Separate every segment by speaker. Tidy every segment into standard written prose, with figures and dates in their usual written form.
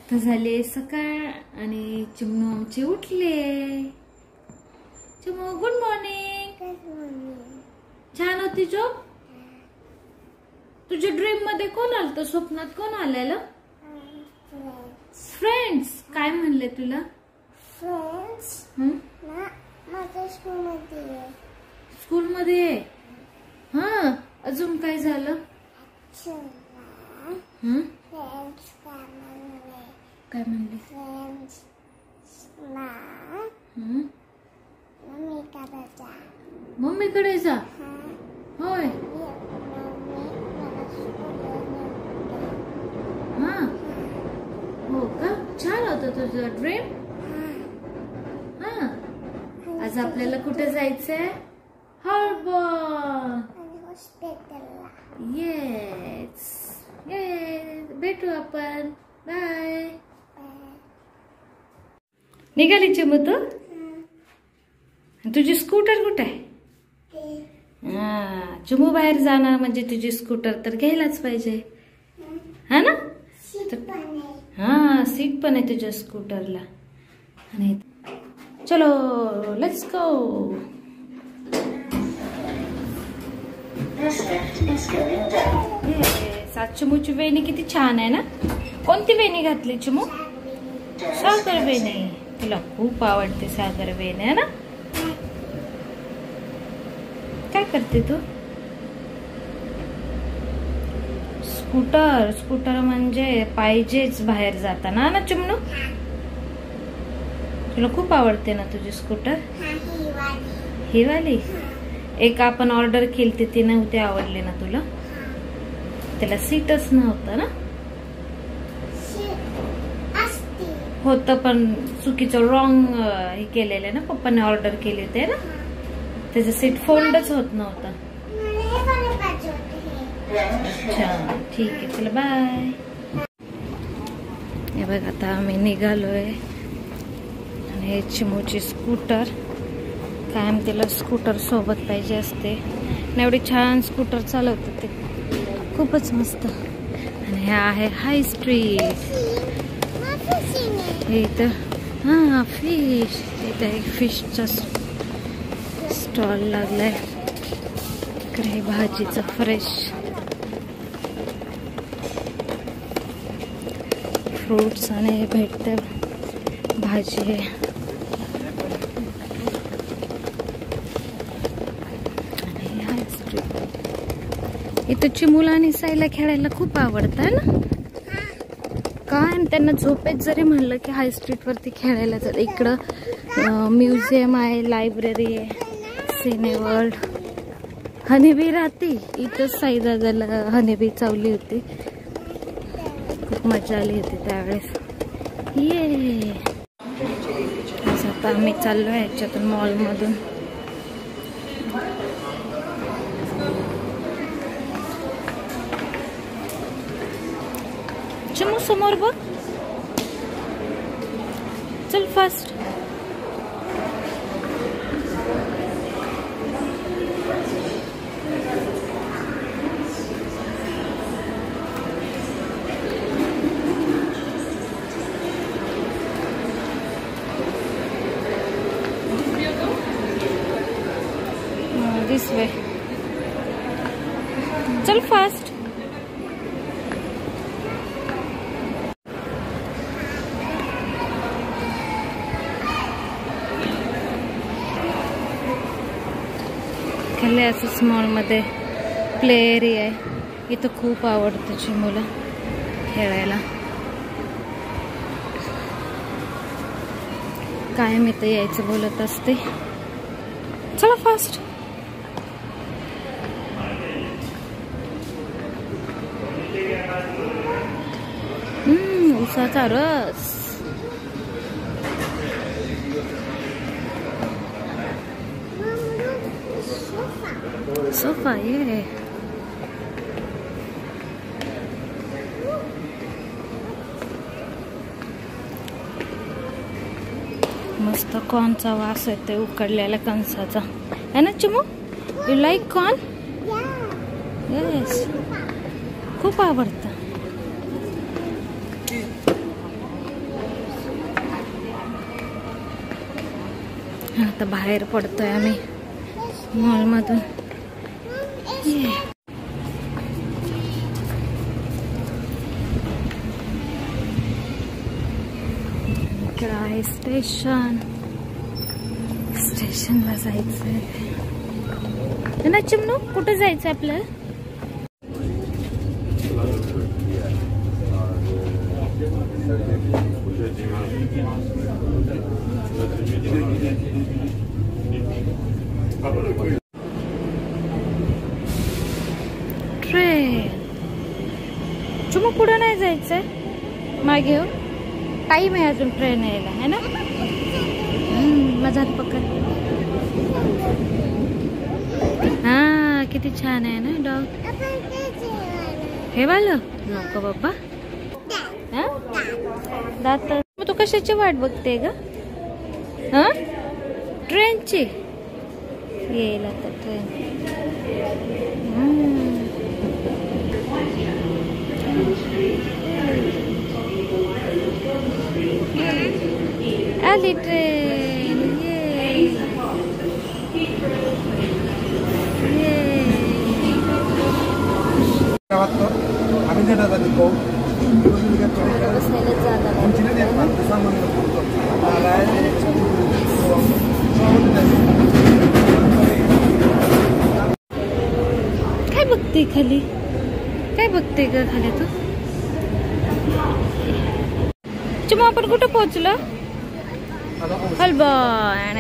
Speaker 1: तर झाले सकाळ आणि चिमू आमचे उठले. Chimu good morning. छान होती झोप. तुझ्या ड्रीम मध्ये कोण आलत? स्वप्नात कोण आलेलं? फ्रेंड्स. काय म्हणले तुला?
Speaker 2: फ्रेंड्स
Speaker 1: स्कूल मध्ये. हा, अजून काय झालं? काय म्हणले? मम्मीकडे जा. होय. हा, हो का? छान होतं तुझं ड्रीम. हा, आज आपल्याला कुठे जायचंय? हार्बर. येस, भेटू आपण. बाय. निघाली चिमू तू? तुझी स्कूटर कुठे आहे? चिमू बाहेर जाणार म्हणजे तुझी स्कूटर तर घ्यायलाच पाहिजे, हा ना? हा, सीट पण आहे तुझ्या स्कूटरला. आणि चलो लेट्स गो. चिमूची वेणी किती छान आहे ना? कोणती वेणी घातली चिमू? सागर वेणी. तुला खूप आवडते सागर वेणी, आहे ना? काय करते तू? स्कूटर. स्कूटर म्हणजे पाहिजेच बाहेर जाताना ना चिमणू? तुला खूप आवडते ना तुझी स्कूटर? ही वाली. एक आपण ऑर्डर केली ती नव्हती आवडली ना तुला? त्याला सीटच नव्हतं ना? होतं पण चुकीचं रॉंग हे केलेलं ना, पप्पाने ऑर्डर केले होते ना, त्याचं सीट फोल्डच होत नव्हतं. अच्छा, ठीक आहे, चला बाय. हे बघ आता आम्ही निघालोय. आणि हे चिमूची स्कूटर. कायम तिला स्कूटर सोबत पाहिजे असते. आणि एवढी छान स्कूटर चालवते ते, खूपच मस्त. आणि हे आहे हाय स्ट्रीट. इथं हा फिश. इथं एक फिशचा स्टॉल लागलाय. इकडे भाजीचं फ्रेश फ्रूट्स आणि भेटते भाजी. इथं चिमूला आणि साईला खेळायला खूप आवडतं ना? काय त्यांना झोपेत जरी म्हणलं की हाय स्ट्रीट वरती खेळायला जात. इकडं म्युझियम आहे, लायब्ररी आहे, सिने वर्ल्ड. हनीबी राहते इथं. साईदादाला हनीबी चावली होती, खूप मजा आली होती त्यावेळेस. ये आता आम्ही चाललोय याच्यातून, मॉल मधून. चिमू समोर बघ. चल फास्ट. This way. चल फास्ट. खाली असं स्मॉल मध्ये प्ले एरिया आहे. इथं खूप आवडतं चिमूला खेळायला. कायम इथं यायचं बोलत असते. चला फास्ट. उसाचा रस. सोफा. ये मस्त कॉर्नचा वास येते, उकडलेल्या कणसाचा, है ना Chimu? You like corn? Yes, खूप आवडतं. आता बाहेर पडतोय आम्ही मॉल मधून. इकडे आहे स्टेशन. स्टेशनला जायचंय ना चिमणू. कुठे जायचंय आपल्याला? ट्रेन. चिमू पुढे नाही जायचंय? मागे हो. टाइम आहे अजून ट्रेन यायला है ना. माझा हात पकड. हा किती छान आहे ना डॉग. हे वालं नको बाबा. दात. तू कशाची वाट बघते ग? ट्रेनची. येईल आता ट्रेन. आली ट्रेन. काय बघते खाली? काय बघते ग खाली तू? चिमू आपण कुठं पोहोचलो? हॉलबॉर्न.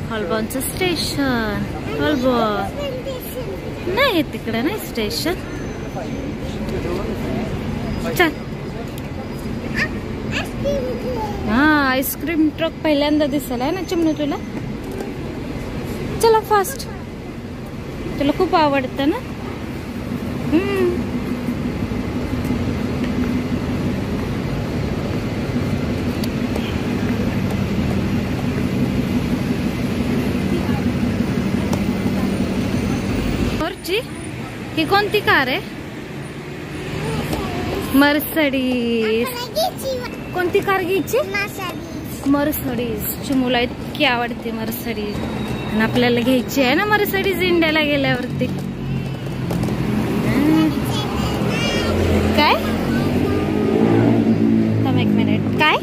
Speaker 1: हॉलबॉर्नचं स्टेशन. हॉलबॉर्न नाही तिकडे नाही स्टेशन. चल. हा आईस्क्रीम ट्रक पहिल्यांदा दिसला ना चिमणू तुला. चला फास्ट. तुला खूप आवडतं ना. ही कोणती कार आहे? मर्सडीज. कोणती कार घ्यायची? मर्सडीज. चिमूला इतकी आवडते मर्सडीज आणि आपल्याला घ्यायची आहे ना मर्सडीज इंडियाला गेल्यावरती. काय? थांब एक मिनिट. काय?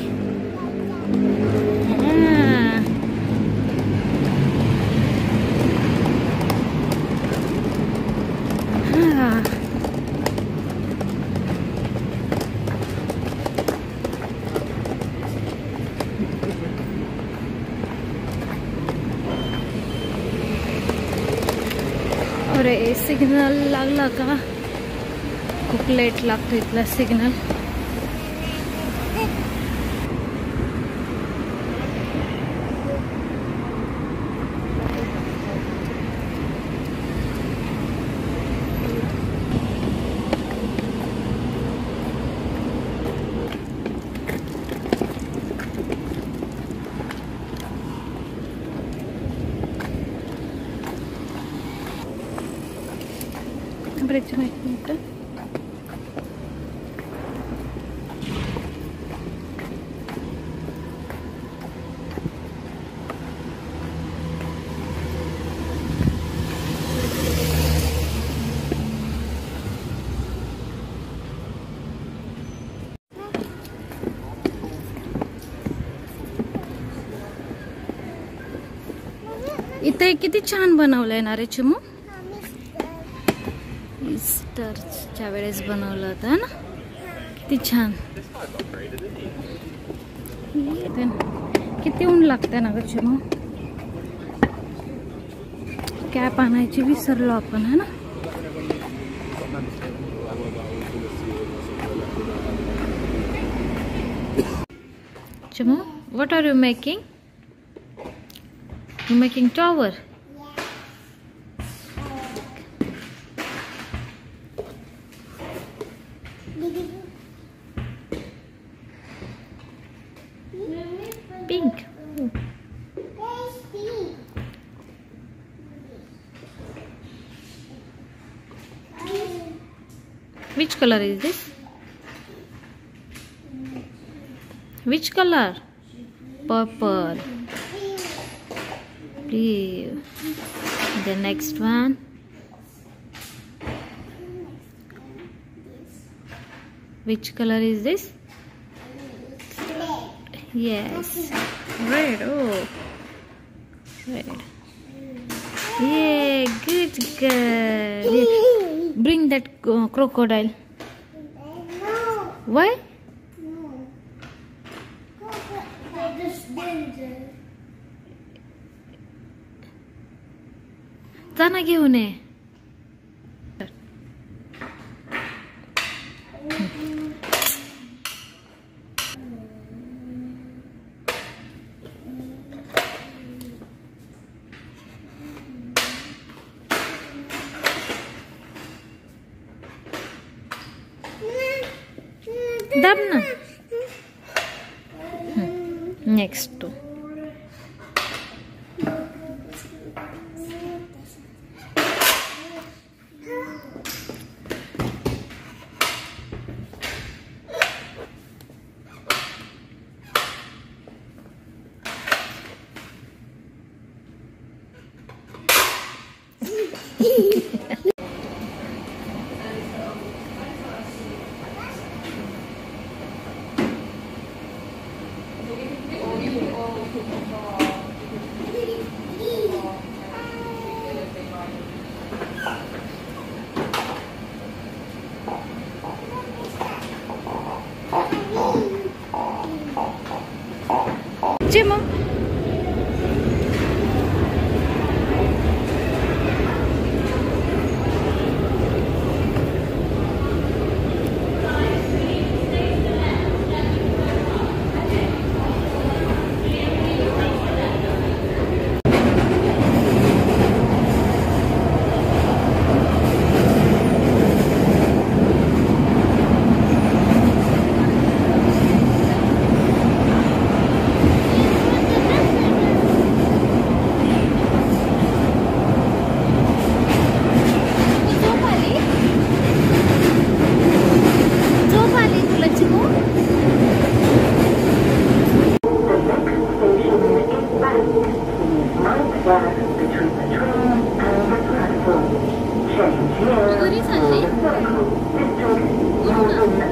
Speaker 1: अरे सिग्नल लागला का? खूप लेट लागतो इथला सिग्नल. ब्रेकची माहिती मिनिट. इथे किती छान बनवलंय ना रे चिमू. ईस्टरच्या वेळेस बनवलं होतं ना. किती छान. किती ऊन लागते ना ग चिमू. कॅप आणायची विसरलो आपण है ना. Chimu what are you making? You making tower. Pink. Which color is this? Which color? Purple. Ew. The next one. Which color is this? Yes. Red. Oh. Red. Yeah, good girl. Yeah. Bring that crocodile.
Speaker 2: No.
Speaker 1: Why?
Speaker 2: No. That is danger.
Speaker 1: जाना घेऊन ये. दाब ना. Next to. Cima.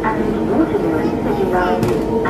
Speaker 2: and watermelon city line